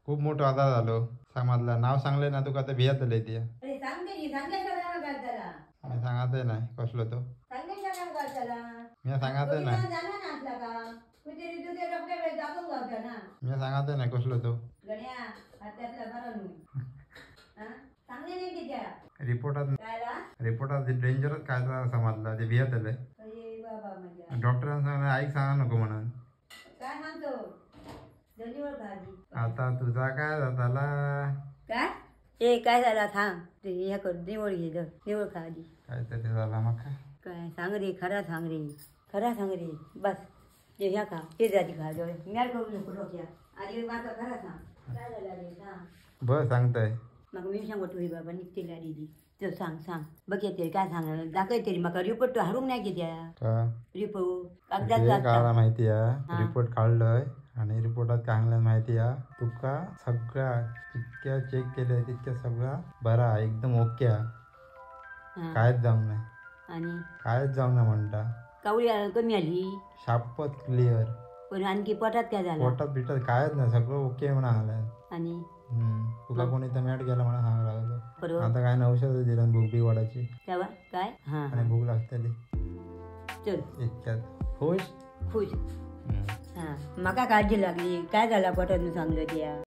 खूप मोठं आजार झालो समाजला नाव सांगले ना तुका तर भियात लय ती अरे सांगते की सांगल्याशिवाय काय काय त्याला मी सांगतच नाही कसलो तो सांगल्याशिवाय काय त्याला मी सांगतच नाही जाणार ना असला का कुठे तुझे डॉक्टर दाखवून गावता ना मी सांगतच नाही कसलो तो गण्या हातातला बरं नू हा सांगले नाही की त्या रिपोर्टात डेंजरच काय समाजला ते भियात लय अरे बाबा म्हणजे डॉक्टरांना सांगा ऐक सांगा नको म्हणून काय सांगतो धन्यवाद भाजी आता तुझा काय झाला काय ए काय झाला थांब ते हे कर निवड घे निवड खा आधी काहीतरी झाला मग काय सांग रे खरा सांग रे बस जे ह्या खा ते जाती खा जो म्यार करू नको डोक्या आधी माझा खरा सांग काय झाला रे सांग बस सांगताय मग मी सांगतो तुझी बाबा निघते आधी तर सांग बघ येते काय सांगणार दाखव तरी मग रिपोर्ट तो हारून नाही घेत्या रिपोर्ट कागदात माहिती आहे रिपोर्ट काढलंय आणि रिपोर्टात काय माहिती आहे तुका सगळ्या जितक्या चेक केल्या तितक्या सगळ्या बरा एकदम ओके कायच जाऊ नाही आणि कायच जाऊ ना म्हणता कावळी कमी आली शापत क्लिअर पण आणखी पोटात काय झालं पोटात बिटात कायच नाही सगळं ओके म्हणा आलंय आणि तुला कोणी तर मॅट गेला म्हणा सांगा लागलो बरोबर आता काय ना औषध दिलं भूक बी वाढायची तेव्हा काय हा आणि भूक लागतली चल इतक्यात खुश खुश हा माका काळजी लागली काय झाला पोटात सांगलं त्या